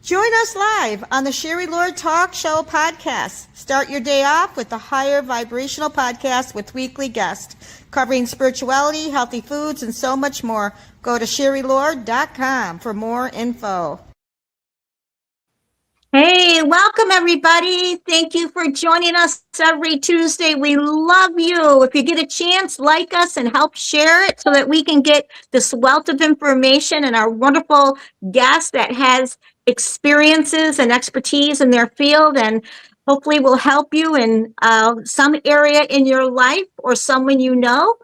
Join us live on the Sherry Lord Talk Show podcast. Start your day off with the Higher Vibrational Podcast with weekly guests covering spirituality, healthy foods, and so much more. Go to SherryLord.com for more info. Hey, welcome everybody. Thank you for joining us every Tuesday. We love you. If you get a chance, like us and help share it so that we can get this wealth of information and our wonderful guest that has experiences and expertise in their field, and hopefully will help you in some area in your life or someone you know.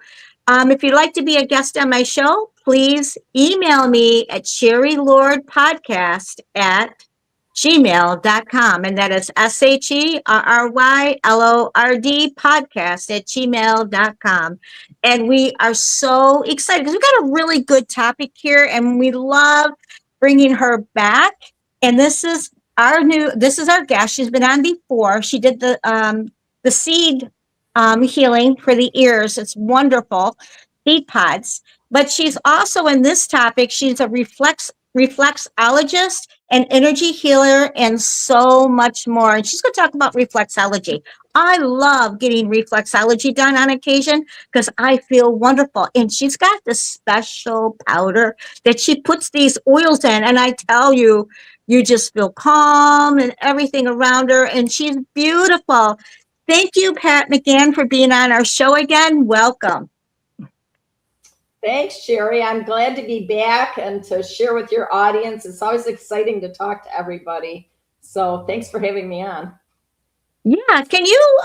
If you'd like to be a guest on my show, please email me at sherrylord@gmail.com, and that is SHERRYLORD podcast@gmail.com. And we are so excited because we've got a really good topic here, and we love bringing her back. And this is our guest. She's been on before. She did the seed healing for the ears. It's wonderful. Seed pods. But she's also in this topic. She's a reflexologist, an energy healer, and so much more. And she's going to talk about reflexology. I love getting reflexology done on occasion because I feel wonderful. And she's got this special powder that she puts these oils in. And I tell you, you just feel calm and everything around her. And she's beautiful. Thank you, Pat McGhan, for being on our show again. Welcome. Thanks, Sherry. I'm glad to be back and to share with your audience. It's always exciting to talk to everybody. So thanks for having me on. Yeah. Can you,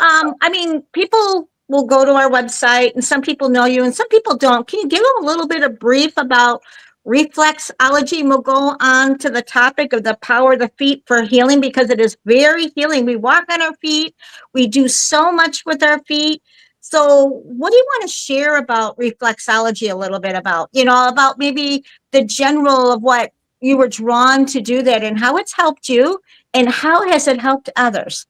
people will go to our website and some people know you and some people don't. Can you give them a little bit of brief about reflexology? And we'll go on to the topic of the power of the feet for healing, because it is very healing. We walk on our feet. We do so much with our feet. So what do you want to share about reflexology a little bit about, about maybe the general of what you were drawn to do that and how it's helped you and how has it helped others?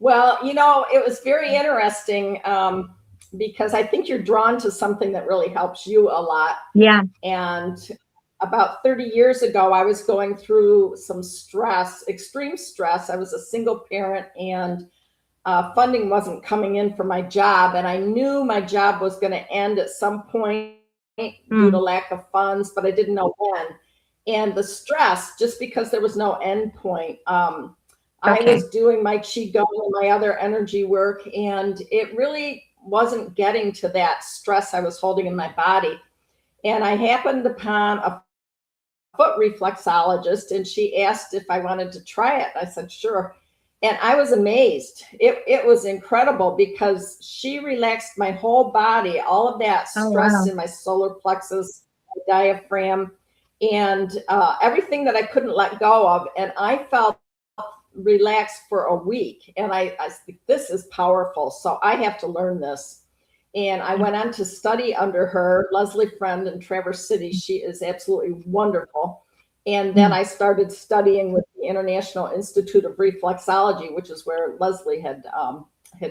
Well, it was very interesting because I think you're drawn to something that really helps you a lot. Yeah. And about 30 years ago, I was going through some stress, extreme stress. I was a single parent and funding wasn't coming in for my job. And I knew my job was going to end at some point due to lack of funds, but I didn't know when. And the stress, just because there was no end point, I was doing my Qigong and my other energy work, and it really wasn't getting to that stress I was holding in my body. And I happened upon a foot reflexologist, and she asked if I wanted to try it. I said, sure. And I was amazed. It was incredible because she relaxed my whole body, all of that stress in my solar plexus, my diaphragm, and everything that I couldn't let go of. And I felt relaxed for a week. And I think this is powerful. So I have to learn this. And I went on to study under her, Leslie Friend in Traverse City. She is absolutely wonderful. And then I started studying with the International Institute of Reflexology, which is where Leslie had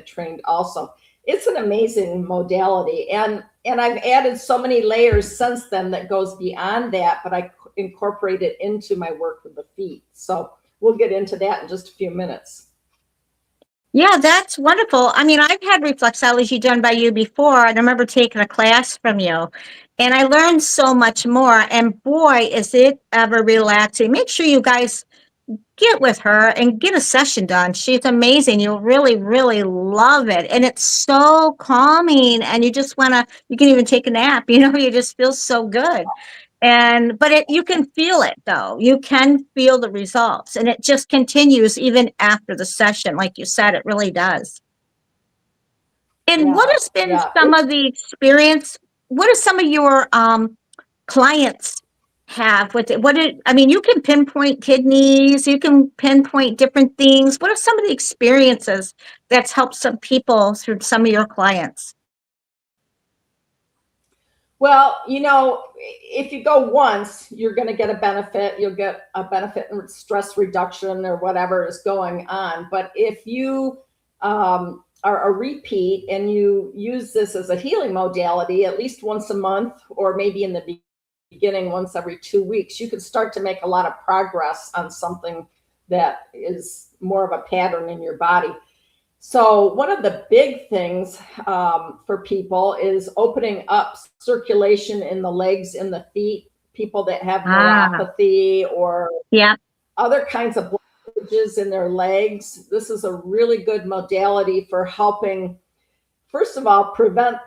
trained also. It's an amazing modality. And I've added so many layers since then that goes beyond that, but I incorporate it into my work with the feet. So we'll get into that in just a few minutes. Yeah, that's wonderful. I mean, I've had reflexology done by you before, and I remember taking a class from you, and I learned so much more. And boy, is it ever relaxing. Make sure you guys get with her and get a session done. She's amazing. You'll really, really love it. And it's so calming, and you just you can even take a nap, you just feel so good. But you can feel it though. You can feel the results, and it just continues even after the session. Like you said, it really does. And what has been some of the experience? What do some of your clients have with it? You can pinpoint kidneys, you can pinpoint different things. What are some of the experiences that's helped some people through some of your clients? Well, if you go once, you're going to get a benefit. You'll get a benefit in stress reduction or whatever is going on. But if you are a repeat and you use this as a healing modality at least once a month, or maybe in the beginning once every 2 weeks, you can start to make a lot of progress on something that is more of a pattern in your body. So one of the big things for people is opening up circulation in the legs and the feet. People that have neuropathy or other kinds of blockages in their legs. This is a really good modality for helping, first of all, prevent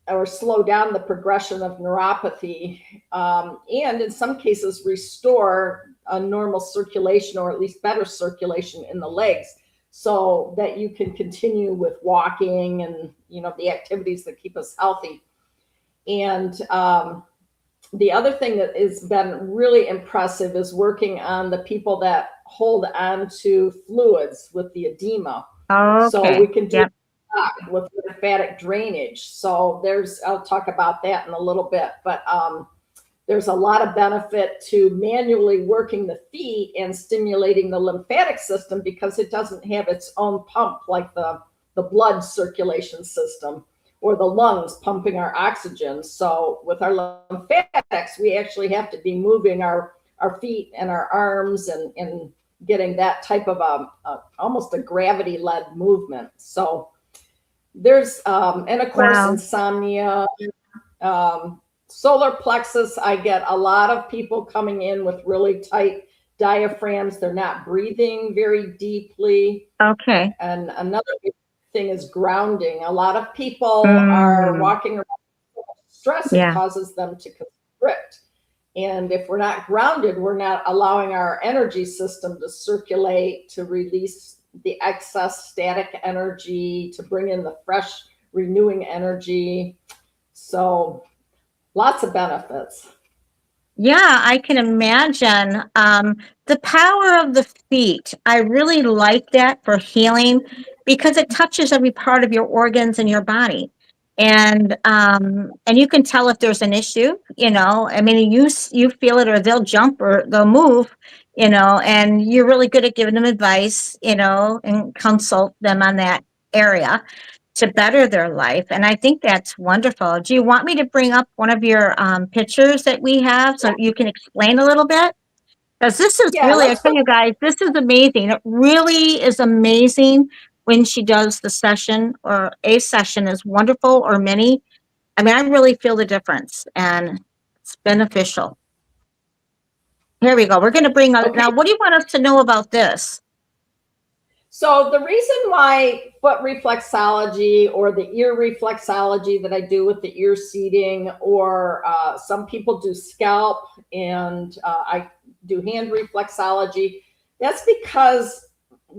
or slow down the progression of neuropathy, and in some cases restore a normal circulation, or at least better circulation in the legs, so that you can continue with walking and, you know, the activities that keep us healthy. And the other thing that has been really impressive is working on the people that hold on to fluids with the edema. So we can do with lymphatic drainage. So I'll talk about that in a little bit, but there's a lot of benefit to manually working the feet and stimulating the lymphatic system, because it doesn't have its own pump like the blood circulation system or the lungs pumping our oxygen. So with our lymphatics, we actually have to be moving our feet and our arms and getting that type of almost a gravity-led movement. So there's, and of course, insomnia, solar plexus. I get a lot of people coming in with really tight diaphragms. They're not breathing very deeply. And another big thing is grounding. A lot of people are walking around with stress. It causes them to constrict. And if we're not grounded, we're not allowing our energy system to circulate, to release the excess static energy, to bring in the fresh, renewing energy. So lots of benefits. Yeah, I can imagine. The power of the feet. I really like that for healing, because it touches every part of your organs in your body. And you can tell if there's an issue, you know. I mean, you feel it, or they'll jump or they'll move, you know, and you're really good at giving them advice, you know, and consult them on that area to better their life. And I think that's wonderful. Do you want me to bring up one of your pictures that we have so you can explain a little bit? Because this is really, I tell you guys, this is amazing. It really is amazing when she does the session, or a session is wonderful, or many. I mean, I really feel the difference, and it's beneficial. Here we go. We're going to bring up, now, what do you want us to know about this? So the reason why foot reflexology, or the ear reflexology that I do with the ear seating, or some people do scalp, and I do hand reflexology, that's because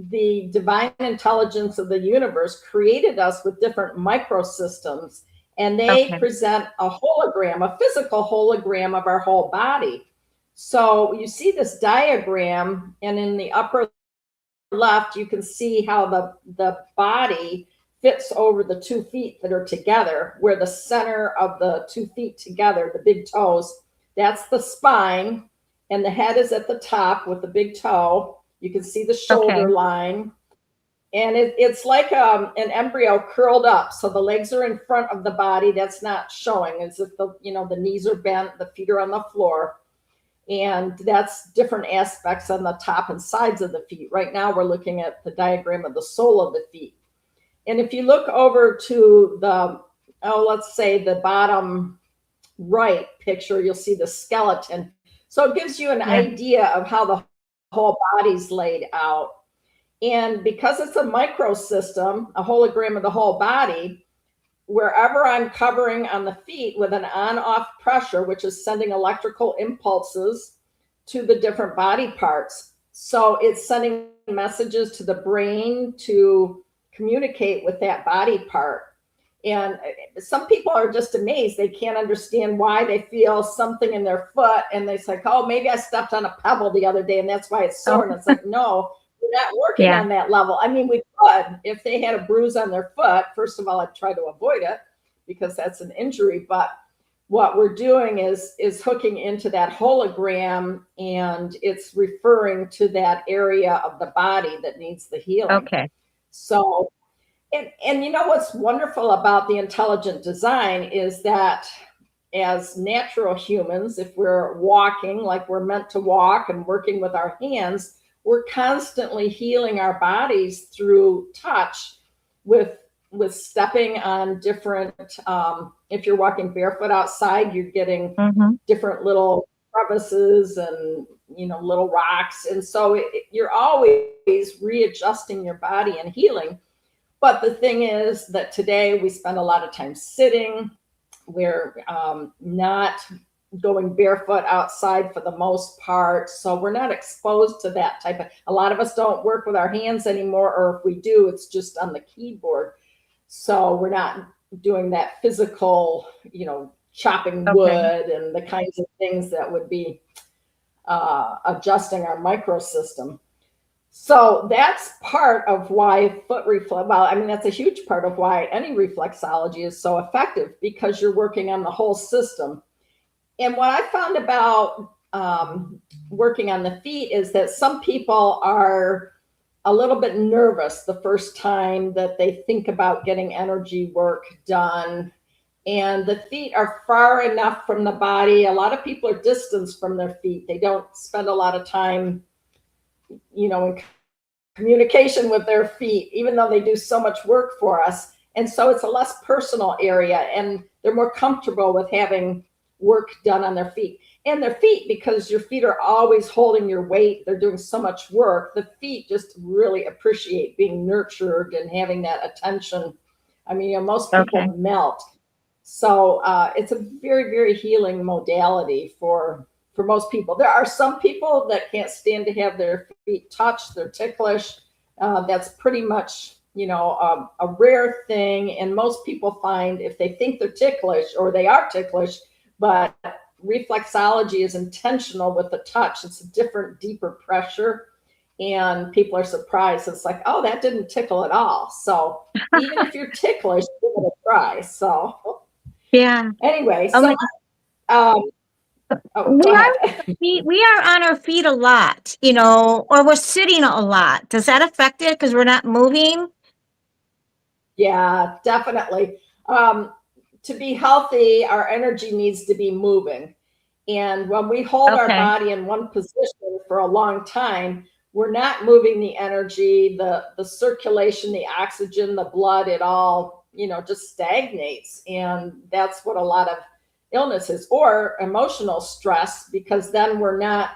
the divine intelligence of the universe created us with different microsystems, and they present a hologram, a physical hologram of our whole body. So you see this diagram, and in the upper left, you can see how the body fits over the 2 feet that are together, where the center of the 2 feet together, the big toes, that's the spine, and the head is at the top with the big toe. You can see the shoulder line, and it's like an embryo curled up. So the legs are in front of the body. That's not showing, as if the knees are bent, the feet are on the floor. And that's different aspects on the top and sides of the feet. Right now, we're looking at the diagram of the sole of the feet. And if you look over to the, let's say the bottom right picture, you'll see the skeleton. So it gives you an idea of how the whole body's laid out. And because it's a microsystem, a hologram of the whole body, wherever I'm covering on the feet with an on-off pressure, which is sending electrical impulses to the different body parts. So it's sending messages to the brain to communicate with that body part. And some people are just amazed. They can't understand why they feel something in their foot, and they say, oh, maybe I stepped on a pebble the other day and that's why it's sore. And it's like, no, we're not working on that level. I mean, we could, if they had a bruise on their foot, first of all, I'd try to avoid it, because that's an injury. But what we're doing is hooking into that hologram, and it's referring to that area of the body that needs the healing. So, and you know what's wonderful about the intelligent design is that as natural humans, if we're walking like we're meant to walk and working with our hands, we're constantly healing our bodies through touch with stepping on different, if you're walking barefoot outside, you're getting different little crevices and, you know, little rocks. And so you're always readjusting your body and healing. But the thing is that today we spend a lot of time sitting. We're not going barefoot outside for the most part. So we're not exposed to that type of, a lot of us don't work with our hands anymore, or if we do, it's just on the keyboard. So we're not doing that physical, you know, chopping wood and the kinds of things that would be adjusting our microsystem. So that's part of why foot reflex, well, I mean, that's a huge part of why any reflexology is so effective, because you're working on the whole system. And what I found about working on the feet is that some people are a little bit nervous the first time that they think about getting energy work done. And the feet are far enough from the body. A lot of people are distanced from their feet. They don't spend a lot of time, you know, in communication with their feet, even though they do so much work for us. And so it's a less personal area, and they're more comfortable with having work done on their feet. And their feet, because your feet are always holding your weight, they're doing so much work, the feet just really appreciate being nurtured and having that attention. I mean, you know, most people melt. So it's a very, very healing modality for most people. There are some people that can't stand to have their feet touched. They're ticklish. That's pretty much, you know, a rare thing. And most people find if they think they're ticklish, or they are ticklish, but reflexology is intentional with the touch. It's a different, deeper pressure. And people are surprised. It's like, oh, that didn't tickle at all. So even if you're ticklish, give it a try. So Yeah. anyway, Oh so we are on our feet a lot, you know, or we're sitting a lot. Does that affect it because we're not moving? Yeah, definitely. To be healthy, our energy needs to be moving. And when we hold our body in one position for a long time, we're not moving the energy, the circulation, the oxygen, the blood, it all, you know, just stagnates. And that's what a lot of illnesses or emotional stress, because then we're not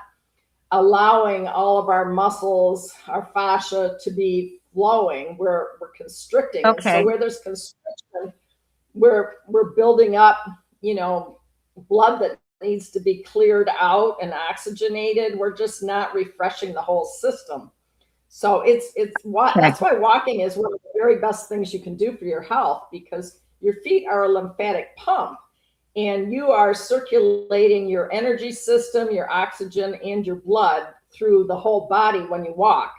allowing all of our muscles, our fascia to be flowing. We're constricting. And so where there's constriction, we're building up, you know, blood that needs to be cleared out and oxygenated. We're just not refreshing the whole system. So that's why walking is one of the very best things you can do for your health, because your feet are a lymphatic pump, and you are circulating your energy system, your oxygen, and your blood through the whole body when you walk.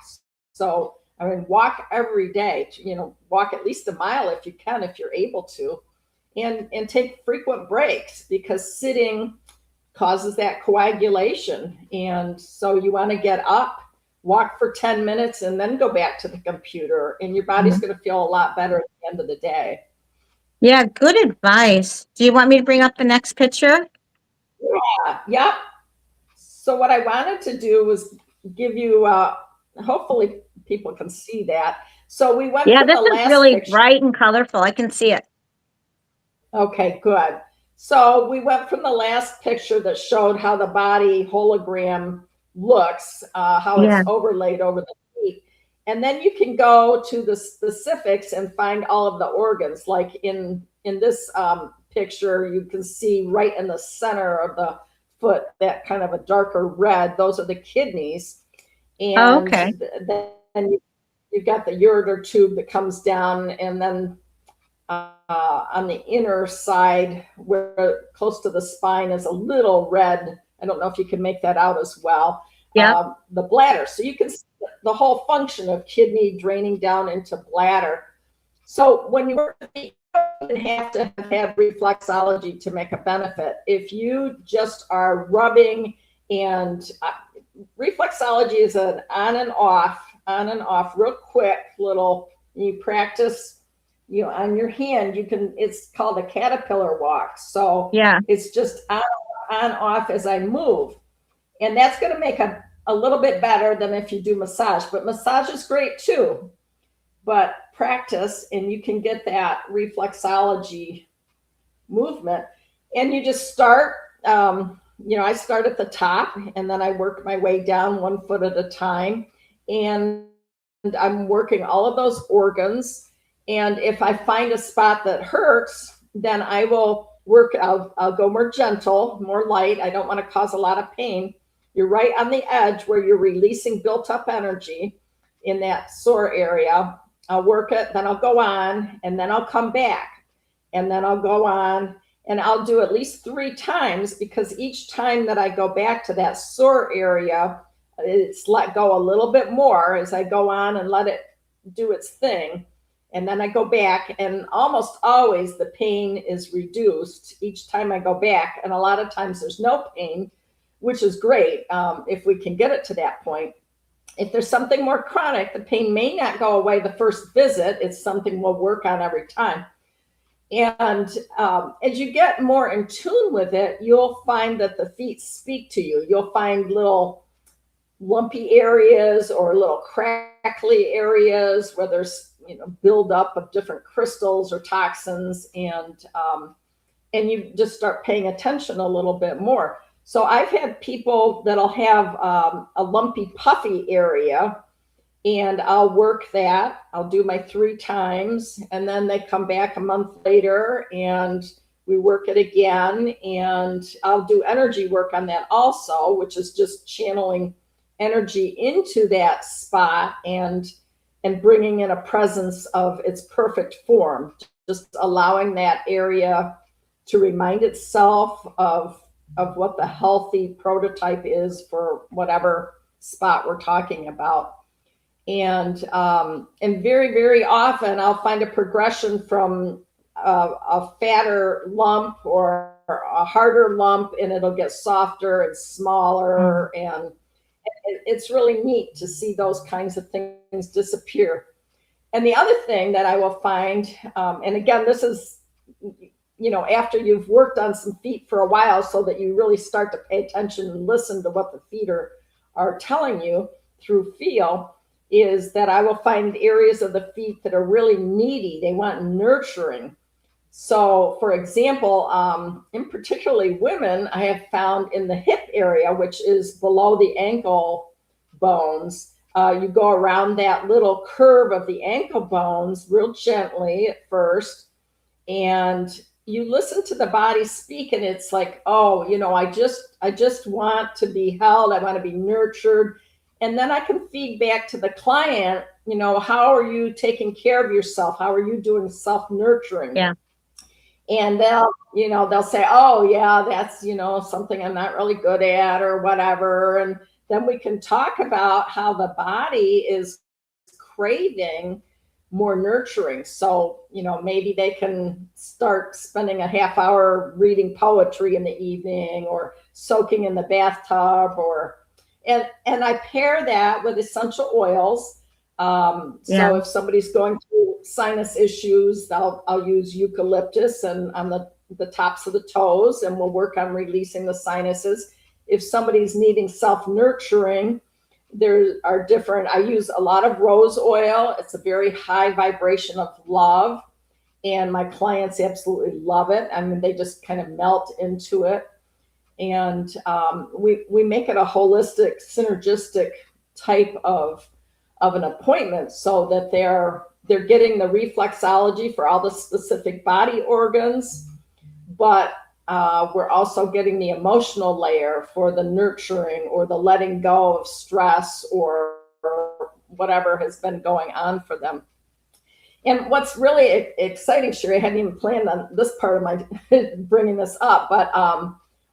So, I mean, walk every day, you know, walk at least a mile if you can, if you're able to, and take frequent breaks, because sitting causes that coagulation. And so you want to get up, walk for 10 minutes, and then go back to the computer, and your body's going to feel a lot better at the end of the day. Yeah, good advice. Do you want me to bring up the next picture? Yeah. So what I wanted to do was give you, hopefully people can see that. So we went from the last really picture. Bright and colorful. I can see it. Okay, good. So we went from the last picture that showed how the body hologram looks, how it's overlaid over the feet. And then you can go to the specifics and find all of the organs. Like in this picture, you can see right in the center of the foot, that kind of a darker red, those are the kidneys. And then you've got the ureter tube that comes down, and then on the inner side, where close to the spine, is a little red. I don't know if you can make that out as well. The bladder. So you can see the whole function of kidney draining down into bladder. So when you work with feet, you don't have to have reflexology to make a benefit. If you just are rubbing, and reflexology is an on and off, real quick little, you practice on your hand, it's called a caterpillar walk. So Yeah. it's just on off as I move. And that's going to make a little bit better than if you do massage, but massage is great too. But practice and you can get that reflexology movement. And you just start, I start at the top and then I work my way down 1 foot at a time. And I'm working all of those organs. And if I find a spot that hurts, then I will I'll go more gentle, more light. I don't want to cause a lot of pain. You're right on the edge where you're releasing built up energy in that sore area. I'll work it, then I'll go on, and then I'll come back, and then I'll go on, and I'll do at least 3 times, because each time that I go back to that sore area, it's let go a little bit more as I go on and let it do its thing. And then I go back, and almost always the pain is reduced each time I go back. And a lot of times there's no pain, which is great if we can get it to that point. If there's something more chronic, the pain may not go away the first visit. It's something we'll work on every time. And as you get more in tune with it, you'll find that the feet speak to you. You'll find little lumpy areas or little crackly areas where there's buildup of different crystals or toxins, and you just start paying attention a little bit more. So I've had people that'll have a lumpy, puffy area, and I'll work that. I'll do my 3 times, and then they come back a month later and we work it again. And I'll do energy work on that also, which is just channeling energy into that spot and bringing in a presence of its perfect form, just allowing that area to remind itself of what the healthy prototype is for whatever spot we're talking about. And very, very often I'll find a progression from a fatter lump or a harder lump, and it'll get softer and smaller. And it's really neat to see those kinds of things disappear. And the other thing that I will find, and again, this is, after you've worked on some feet for a while, so that you really start to pay attention and listen to what the feet are telling you through feel, is that I will find areas of the feet that are really needy. They want nurturing. So, for example, in particularly women, I have found in the hip area, which is below the ankle bones, you go around that little curve of the ankle bones real gently at first, and you listen to the body speak, and it's like, oh, I just want to be held. I want to be nurtured. And then I can feed back to the client, how are you taking care of yourself? How are you doing self-nurturing? Yeah. And they'll say, oh yeah, that's, something I'm not really good at or whatever. And then we can talk about how the body is craving more nurturing. So, maybe they can start spending a half hour reading poetry in the evening, or soaking in the bathtub, and I pair that with essential oils. So if somebody's going through sinus issues, I'll use eucalyptus and on the tops of the toes, and we'll work on releasing the sinuses. If somebody's needing self-nurturing, there are different, I use a lot of rose oil. It's a very high vibration of love, and my clients absolutely love it. I mean, they just kind of melt into it. And we make it a holistic, synergistic type of an appointment, so that they're getting the reflexology for all the specific body organs, but we're also getting the emotional layer for the nurturing or the letting go of stress or whatever has been going on for them. And what's really exciting, Sherry, I hadn't even planned on this part of my bringing this up, but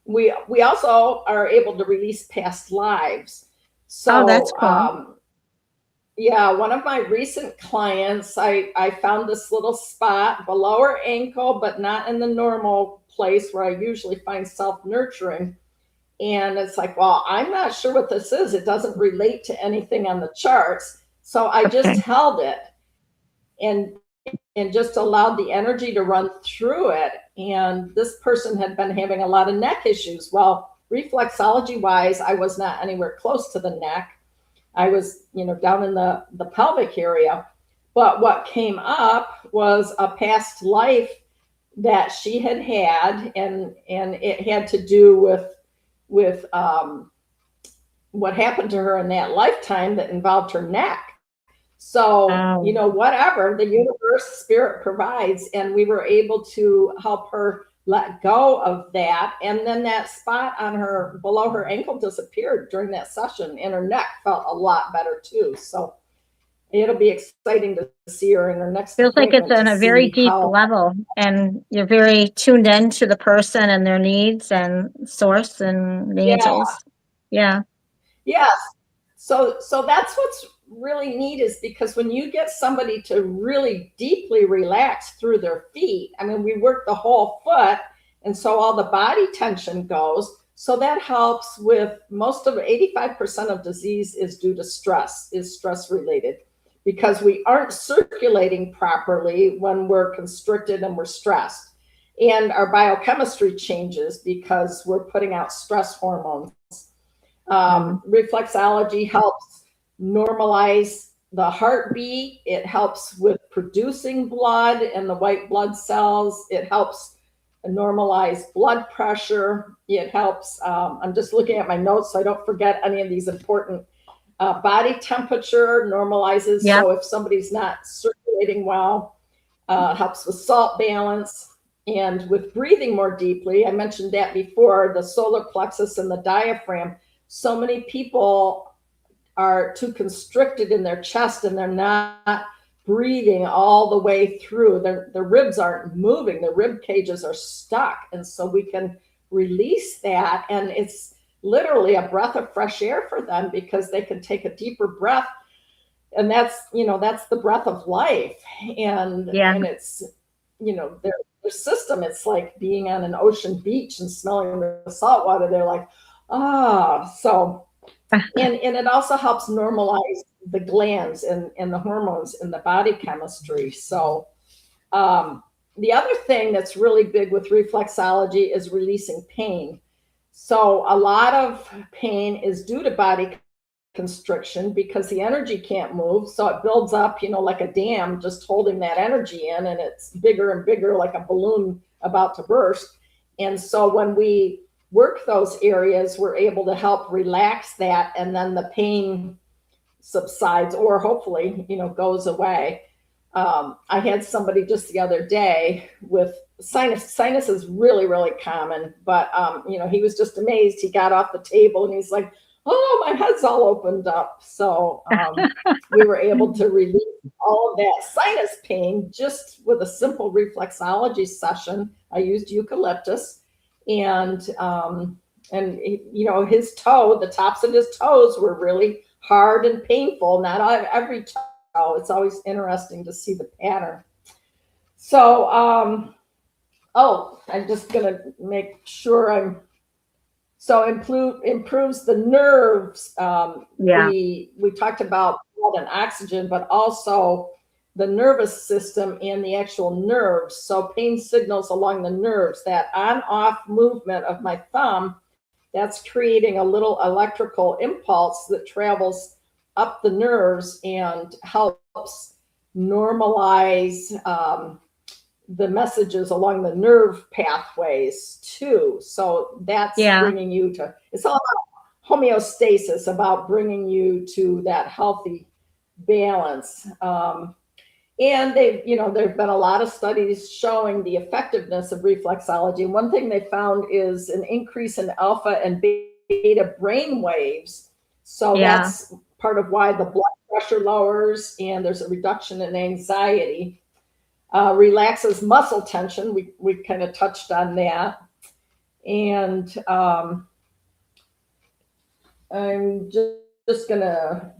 we also are able to release past lives. So that's cool. Yeah, one of my recent clients, I found this little spot below her ankle, but not in the normal place where I usually find self-nurturing. And it's like, well, I'm not sure what this is. It doesn't relate to anything on the charts. So I just held it. And and just allowed the energy to run through it. And this person had been having a lot of neck issues. Well, reflexology wise, I was not anywhere close to the neck. I was, down in the pelvic area. But what came up was a past life that she had had, and it had to do with what happened to her in that lifetime that involved her neck. So, whatever the universe, spirit provides, and we were able to help her let go of that. And then that spot on her, below her ankle, disappeared during that session, and her neck felt a lot better too. So it'll be exciting to see her in her next Feels like it's appointment on to a very see deep how- level, and you're very tuned in to the person and their needs and source and the angels. Yeah. Yes. So that's what's really neat, is because when you get somebody to really deeply relax through their feet, I mean, we work the whole foot, and so all the body tension goes. So that helps with most of 85% of disease is due to stress, is stress related, because we aren't circulating properly when we're constricted and we're stressed. And our biochemistry changes because we're putting out stress hormones. Reflexology helps normalize the heartbeat. It helps with producing blood and the white blood cells. It helps normalize blood pressure. It helps, I'm just looking at my notes so I don't forget any of these important body temperature normalizes. Yep. So if somebody's not circulating well, helps with salt balance. And with breathing more deeply, I mentioned that before, the solar plexus and the diaphragm. So many people are too constricted in their chest, and they're not breathing all the way through. Their ribs aren't moving. The rib cages are stuck. And so we can release that. And it's literally a breath of fresh air for them, because they can take a deeper breath. And that's the breath of life. And it's, their system, it's like being on an ocean beach and smelling the salt water. They're like, so, and it also helps normalize the glands and the hormones in the body chemistry. So the other thing that's really big with reflexology is releasing pain. So a lot of pain is due to body constriction because the energy can't move. So it builds up, like a dam, just holding that energy in, and it's bigger and bigger, like a balloon about to burst. And so when we work those areas, we're able to help relax that, and then the pain subsides, or hopefully, goes away. I had somebody just the other day with sinus. Sinus is really, really common, but he was just amazed. He got off the table and he's like, "Oh, my head's all opened up." So we were able to relieve all of that sinus pain just with a simple reflexology session. I used eucalyptus, and his toe, the tops of his toes were really hard and painful. Not every toe. It's always interesting to see the pattern. So, I'm just gonna make sure improves the nerves. We talked about blood and oxygen, but also the nervous system and the actual nerves. So pain signals along the nerves, that on-off movement of my thumb, that's creating a little electrical impulse that travels up the nerves and helps normalize the messages along the nerve pathways too. So that's bringing you to, it's all about homeostasis, about bringing you to that healthy balance. And there've been a lot of studies showing the effectiveness of reflexology. And one thing they found is an increase in alpha and beta brain waves. So that's part of why the blood pressure lowers, and there's a reduction in anxiety. Relaxes muscle tension. We kind of touched on that. And I'm just gonna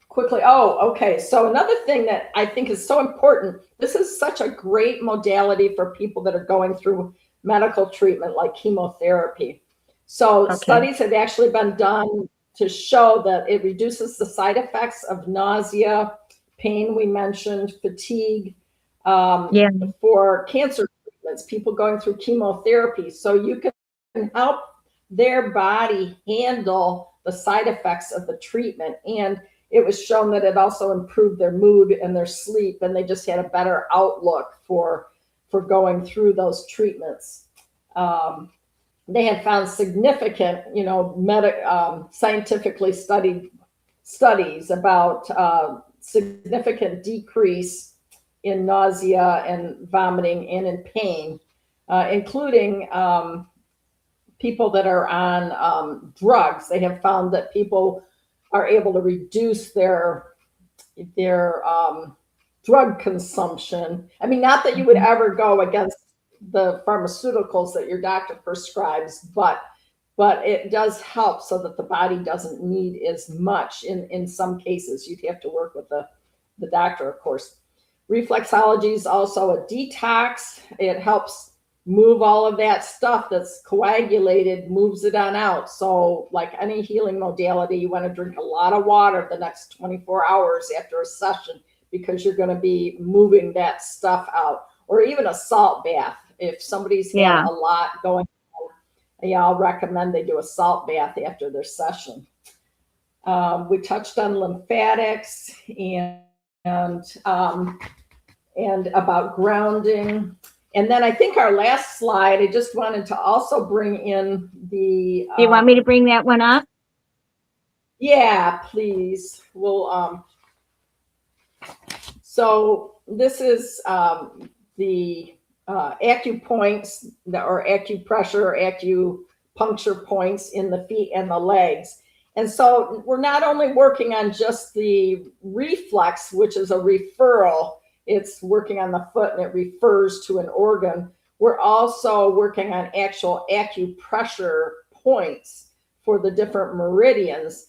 quickly, okay. So another thing that I think is so important, this is such a great modality for people that are going through medical treatment like chemotherapy. So studies have actually been done to show that it reduces the side effects of nausea, pain we mentioned, fatigue, Yeah. for cancer treatments, people going through chemotherapy. So you can help their body handle the side effects of the treatment. And it was shown that it also improved their mood and their sleep, and they just had a better outlook for going through those treatments. They had found significant, scientifically studied studies about significant decrease in nausea and vomiting and in pain, including people that are on drugs. They have found that people are able to reduce their drug consumption. I mean, not that you would ever go against the pharmaceuticals that your doctor prescribes, but it does help so that the body doesn't need as much. In some cases, you'd have to work with the doctor, of course. Reflexology is also a detox. It helps move all of that stuff that's coagulated, moves it on out. So like any healing modality, you want to drink a lot of water the next 24 hours after a session, because you're going to be moving that stuff out. Or even a salt bath. If somebody's had a lot going on, yeah, I'll recommend they do a salt bath after their session. We touched on lymphatics and about grounding. And then I think our last slide, I just wanted to also bring in the... Do you want me to bring that one up? Yeah, please. We'll... So this is the acupoints or acupressure or acupuncture points in the feet and the legs. And so we're not only working on just the reflex, which is a referral, it's working on the foot and it refers to an organ. We're also working on actual acupressure points for the different meridians.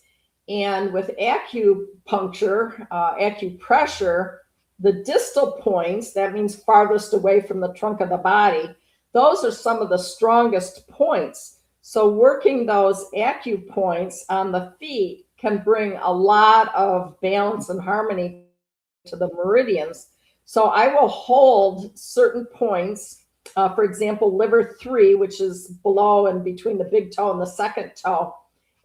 And with acupuncture, acupressure, the distal points, that means farthest away from the trunk of the body, those are some of the strongest points. So working those acupoints on the feet can bring a lot of balance and harmony to the meridians. So I will hold certain points, for example, liver 3, which is below and between the big toe and the second toe.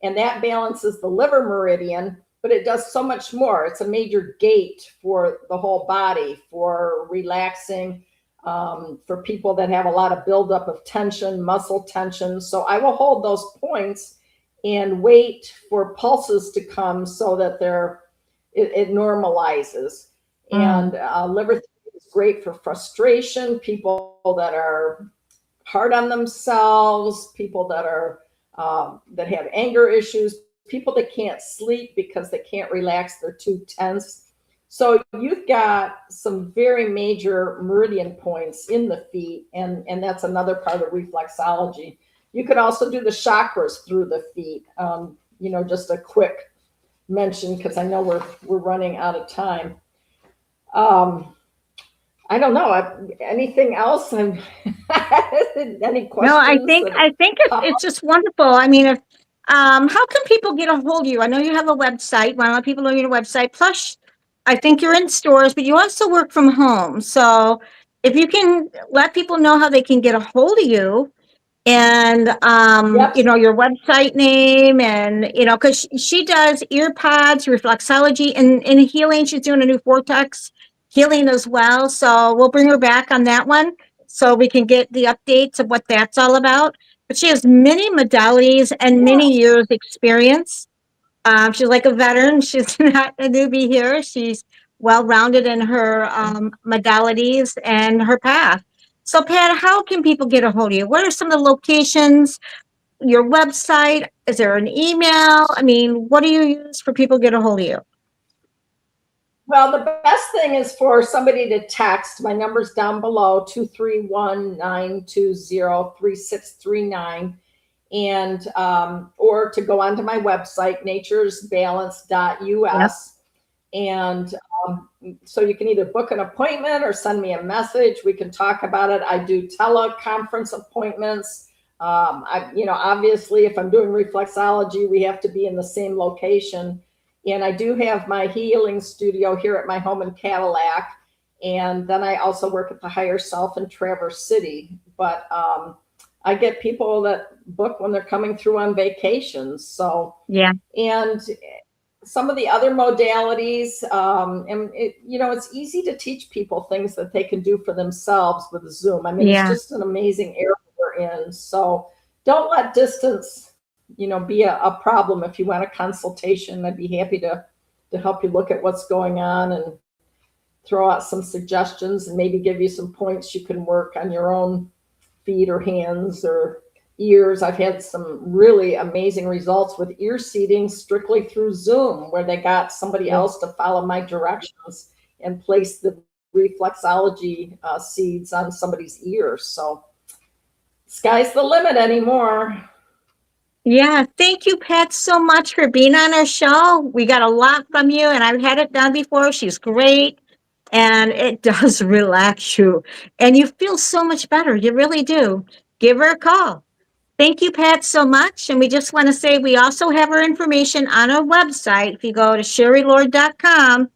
And that balances the liver meridian, but it does so much more. It's a major gate for the whole body, for relaxing, for people that have a lot of buildup of tension, muscle tension. So I will hold those points and wait for pulses to come so that it normalizes. And liver 3 is great for frustration, people that are hard on themselves, people that are that have anger issues, people that can't sleep because they can't relax, they're too tense. So you've got some very major meridian points in the feet, and that's another part of reflexology. You could also do the chakras through the feet. Just a quick mention, because I know we're running out of time. I don't know. Anything else? Any questions? No, I think it's just wonderful. I mean, if how can people get a hold of you? I know you have a website. Want to let people know your website. Plus, I think you're in stores, but you also work from home. So if you can let people know how they can get a hold of you, and Yep. your website name, and because she does ear pods, reflexology, and healing. She's doing a new vortex healing as well, so we'll bring her back on that one so we can get the updates of what that's all about. But she has many modalities and many years experience. She's like a veteran. She's not a newbie here. She's well-rounded in her modalities and her path. So, Pat, how can people get a hold of you? What are some of the locations, your website? Is there an email? I mean, what do you use for people to get a hold of you? Well, the best thing is for somebody to text. My number's down below, 231-920-3639. And or to go onto my website, naturesbalance.us. And so you can either book an appointment or send me a message. We can talk about it. I do teleconference appointments. Obviously, if I'm doing reflexology, we have to be in the same location. And I do have my healing studio here at my home in Cadillac. And then I also work at the Higher Self in Traverse City. But I get people that book when they're coming through on vacations. So, Yeah. and some of the other modalities, it's easy to teach people things that they can do for themselves with Zoom. I mean, it's Yeah. just an amazing era we're in. So don't let distance, be a problem. If you want a consultation, I'd be happy to help you look at what's going on and throw out some suggestions and maybe give you some points you can work on your own feet or hands or ears. I've had some really amazing results with ear seeding strictly through Zoom, where they got somebody else to follow my directions and place the reflexology seeds on somebody's ears. So sky's the limit anymore. Yeah. Thank you, Pat, so much for being on our show. We got a lot from you, and I've had it done before. She's great. And it does relax you. And you feel so much better. You really do. Give her a call. Thank you, Pat, so much. And we just want to say we also have her information on our website. If you go to sherrylord.com,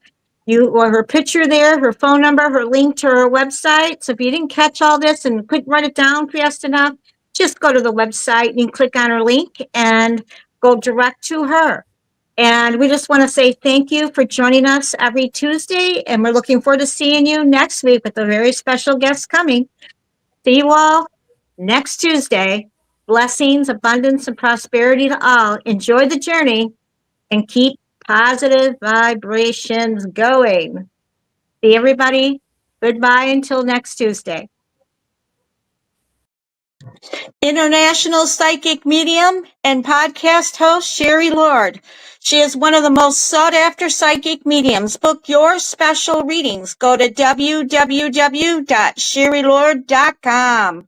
or her picture there, her phone number, her link to her website. So if you didn't catch all this and couldn't write it down fast enough, just go to the website and click on her link and go direct to her. And we just want to say thank you for joining us every Tuesday. And we're looking forward to seeing you next week with a very special guest coming. See you all next Tuesday. Blessings, abundance, and prosperity to all. Enjoy the journey and keep positive vibrations going. See everybody. Goodbye until next Tuesday. International psychic medium and podcast host Sherry Lord. She is one of the most sought after psychic mediums. Book your special readings. Go to www.sherrylord.com.